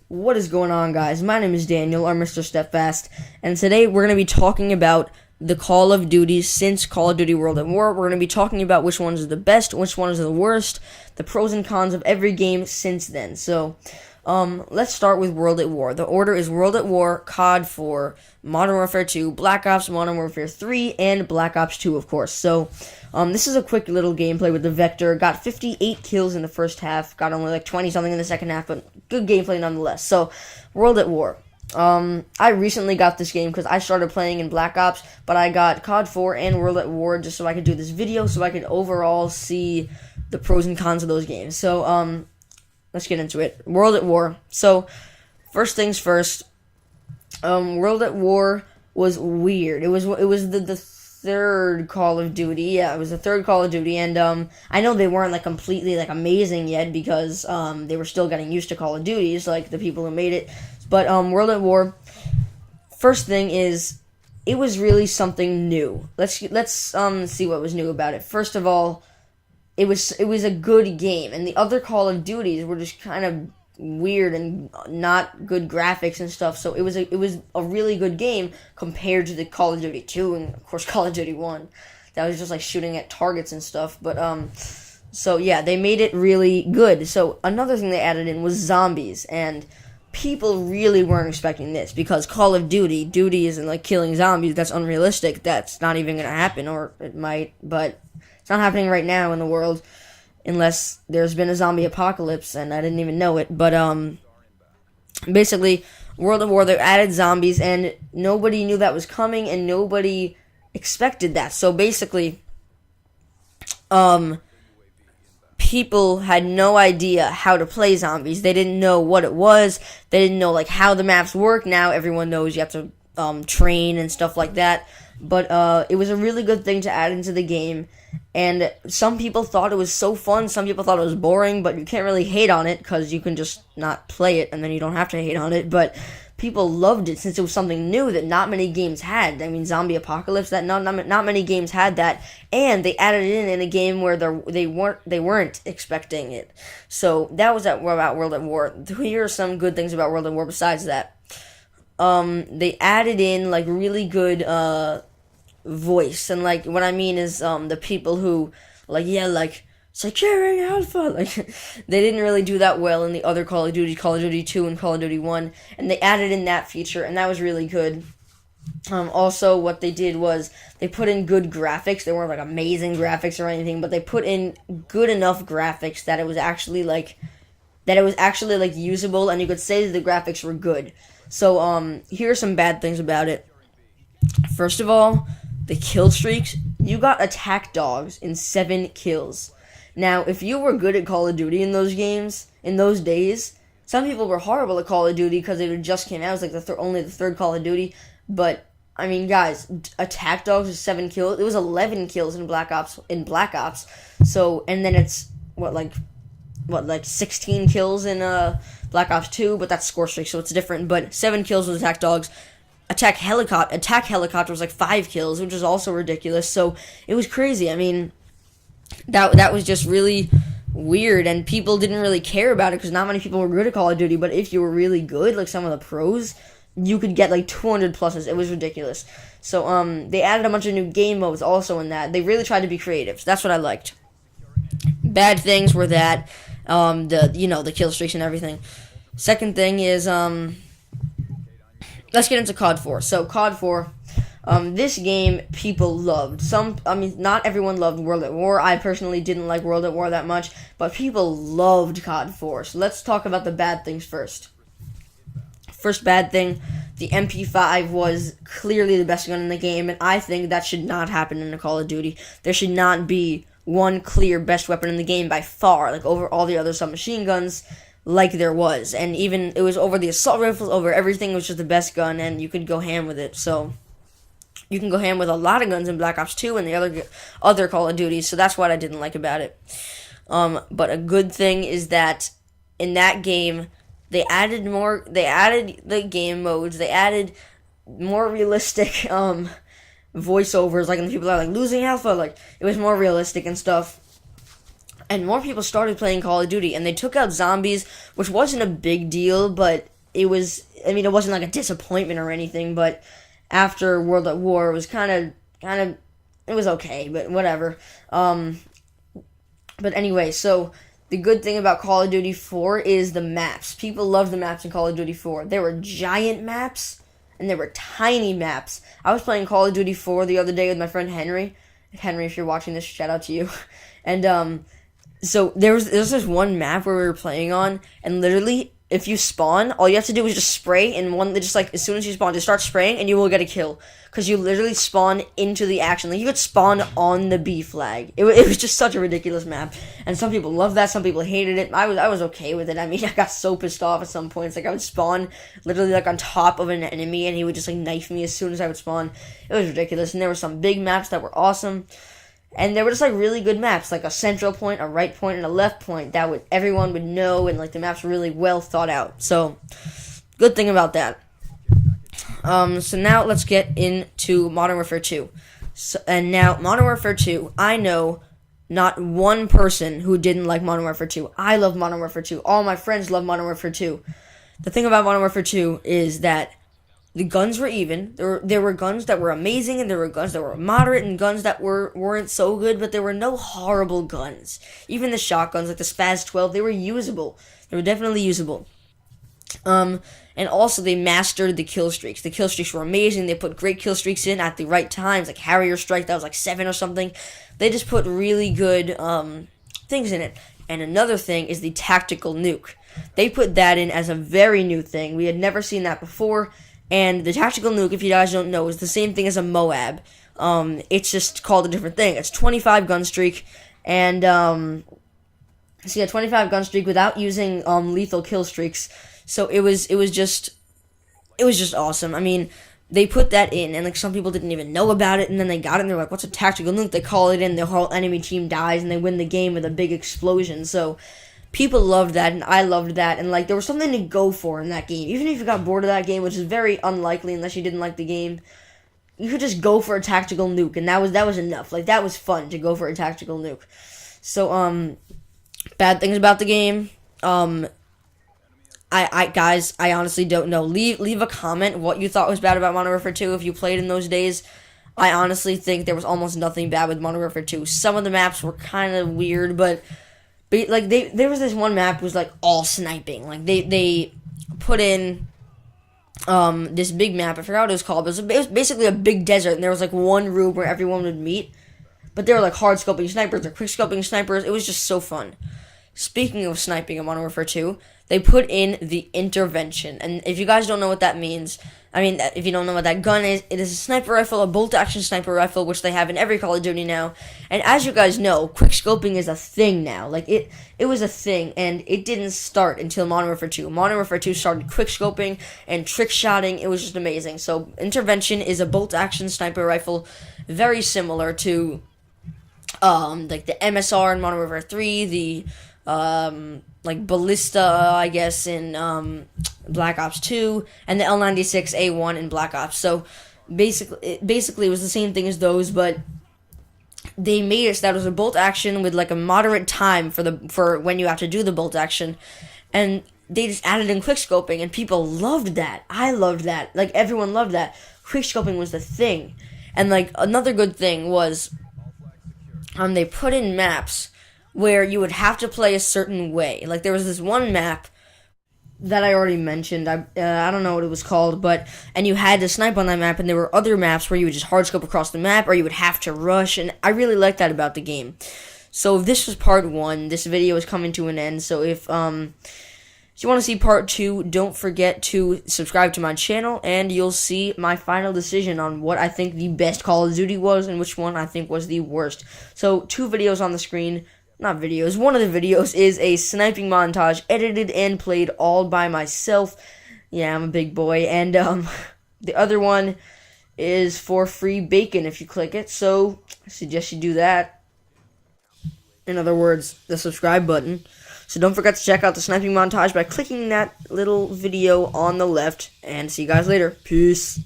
What is going on, guys? My name is Daniel, or Mr. Stepfast, and today we're going to be talking about the Call of Duty since Call of Duty World at War. We're going to be talking about which ones are the best, which ones are the worst, the pros and cons of every game since then. So, let's start with World at War. The order is World at War, COD 4, Modern Warfare 2, Black Ops, Modern Warfare 3, and Black Ops 2, of course. So, this is a quick little gameplay with the Vector. Got 58 kills in the first half, got only like 20-something in the second half, but good gameplay nonetheless. So, World at War. I recently got this game because I started playing in Black Ops, but I got COD 4 and World at War just so I could do this video, so I could overall see the pros and cons of those games. So, let's get into it. World at War. So, first things first. World at War was weird. It was the third Call of Duty. Yeah, it was the third Call of Duty, and I know they weren't like completely like amazing yet because they were still getting used to Call of Duties, like the people who made it. But World at War. First thing is, it was really something new. Let's see what was new about it. First of all, it was a good game, and the other Call of Duties were just kind of weird and not good graphics and stuff. So it was a really good game compared to the Call of Duty 2 and of course Call of Duty 1. That was just like shooting at targets and stuff. But so yeah, they made it really good. So another thing they added in was zombies, and people really weren't expecting this because Call of Duty isn't like killing zombies. That's unrealistic. That's not even gonna happen, or it might, but it's not happening right now in the world, unless there's been a zombie apocalypse and I didn't even know it. But basically, World at War, they added zombies, and nobody knew that was coming, and nobody expected that. So basically, people had no idea how to play zombies. They didn't know what it was. They didn't know like how the maps work. Now everyone knows you have to train and stuff like that. But it was a really good thing to add into the game. And some people thought it was so fun, some people thought it was boring, but you can't really hate on it because you can just not play it and then you don't have to hate on it. But people loved it since it was something new that not many games had. I mean, zombie apocalypse, that not many games had that, and they added it in a game where they weren't expecting it. So that was about World at War. Here are some good things about World at War besides that. They added in like really good voice, and like what I mean is the people who like securing Alpha, like they didn't really do that well in the other Call of Duty 2 and Call of Duty 1, and they added in that feature, and that was really good. Also what they did was they put in good graphics. They weren't like amazing graphics or anything, but they put in good enough graphics that it was actually like usable, and you could say that the graphics were good. So here are some bad things about it. First of all, the kill streaks. You got attack dogs in 7 kills. Now, if you were good at Call of Duty in those games, in those days, some people were horrible at Call of Duty because it just came out. It was like only the third Call of Duty. But, I mean, guys, attack dogs with 7 kills. It was 11 kills in Black Ops. So, and then it's, like 16 kills in Black Ops 2, but that's score streak, so it's different. But 7 kills with attack dogs. Attack helicopter was like 5 kills, which is also ridiculous. So it was crazy. I mean, that was just really weird, and people didn't really care about it because not many people were good at Call of Duty. But if you were really good, like some of the pros, you could get like 200 pluses. It was ridiculous. So they added a bunch of new game modes also in that. They really tried to be creative. So that's what I liked. Bad things were that the kill streaks and everything. Second thing is let's get into COD 4. So, COD 4, this game people loved. Not everyone loved World at War. I personally didn't like World at War that much, but people loved COD 4. So, let's talk about the bad things first. First bad thing, the MP5 was clearly the best gun in the game, and I think that should not happen in a Call of Duty. There should not be one clear best weapon in the game by far, like over all the other submachine guns, like there was. And even it was over the assault rifles, over everything. It was just the best gun, and you could go ham with it. So you can go ham with a lot of guns in Black Ops 2 and the other Call of Duties. So that's what I didn't like about it. But a good thing is that in that game they added the game modes. They added more realistic voiceovers, like, and people are like losing Alpha, like it was more realistic and stuff. And more people started playing Call of Duty, and they took out zombies, which wasn't a big deal, but it was. I mean, it wasn't like a disappointment or anything, but after World at War, it was kind of, it was okay, but whatever. But anyway, so the good thing about Call of Duty 4 is the maps. People love the maps in Call of Duty 4. There were giant maps and there were tiny maps. I was playing Call of Duty 4 the other day with my friend Henry. Henry, if you're watching this, shout out to you. And so there's this one map where we were playing on, and literally, if you spawn, all you have to do is just spray, and just like as soon as you spawn, just start spraying, and you will get a kill. Because you literally spawn into the action. Like, you could spawn on the B flag. It was just such a ridiculous map. And some people loved that, some people hated it. I was okay with it. I mean, I got so pissed off at some points. Like, I would spawn literally, like, on top of an enemy, and he would just, like, knife me as soon as I would spawn. It was ridiculous. And there were some big maps that were awesome. And they were just, like, really good maps. Like, a central point, a right point, and a left point that everyone would know. And, like, the maps were really well thought out. So, good thing about that. So now let's get into Modern Warfare 2. And now, Modern Warfare 2, I know not one person who didn't like Modern Warfare 2. I love Modern Warfare 2. All my friends love Modern Warfare 2. The thing about Modern Warfare 2 is that the guns were even. There were guns that were amazing, and there were guns that were moderate, and guns that weren't so good, but there were no horrible guns. Even the shotguns, like the Spaz 12, they were usable. They were definitely usable. And also they mastered the kill streaks. The kill streaks were amazing. They put great kill streaks in at the right times, like Harrier Strike, that was like 7 or something. They just put really good things in it. And another thing is the tactical nuke. They put that in as a very new thing. We had never seen that before. And the tactical nuke, if you guys don't know, is the same thing as a Moab. It's just called a different thing. It's 25 gun streak, and 25 gun streak without using lethal kill streaks. So it was just awesome. I mean, they put that in, and like some people didn't even know about it, and then they got it, and they're like, "What's a tactical nuke?" They call it in, the whole enemy team dies, and they win the game with a big explosion. So people loved that, and I loved that, and like there was something to go for in that game. Even if you got bored of that game, which is very unlikely unless you didn't like the game, you could just go for a tactical nuke, and that was enough. Like, that was fun to go for a tactical nuke. So bad things about the game. Guys, I honestly don't know. Leave a comment what you thought was bad about Modern Warfare 2 if you played in those days. I honestly think there was almost nothing bad with Modern Warfare 2. Some of the maps were kind of weird, but like there was this one map was like all sniping. Like they put in this big map. I forgot what it was called. But it was basically a big desert, and there was like one room where everyone would meet. But they were like hard scoping snipers or quick scoping snipers. It was just so fun. Speaking of sniping in Modern Warfare 2, they put in the intervention. And if you guys don't know what that means, I mean, if you don't know what that gun is, it is a sniper rifle, a bolt-action sniper rifle, which they have in every Call of Duty now. And as you guys know, quick scoping is a thing now. Like, it was a thing, and it didn't start until Modern Warfare 2. Modern Warfare 2 started quick scoping and trick shotting. It was just amazing. So, intervention is a bolt-action sniper rifle, very similar to like the MSR in Modern Warfare 3, the like Ballista, I guess, in Black Ops 2, and the L96A1 in Black Ops. So basically it was the same thing as those, but they made it so that it was a bolt action with like a moderate time for when you have to do the bolt action, and they just added in quick scoping, and people loved that. I loved that. Like, everyone loved that. Quick scoping was the thing. And like another good thing was they put in maps where you would have to play a certain way. Like, there was this one map that I already mentioned. I don't know what it was called, and you had to snipe on that map, and there were other maps where you would just hardscope across the map, or you would have to rush, and I really liked that about the game. So this was part 1. This video is coming to an end, so if you want to see part 2, don't forget to subscribe to my channel, and you'll see my final decision on what I think the best Call of Duty was, and which one I think was the worst. So, 2 videos on the screen. Not videos. One of the videos is a sniping montage, edited and played all by myself. Yeah, I'm a big boy. And the other one is for free bacon if you click it. So I suggest you do that. In other words, the subscribe button. So don't forget to check out the sniping montage by clicking that little video on the left. And see you guys later. Peace.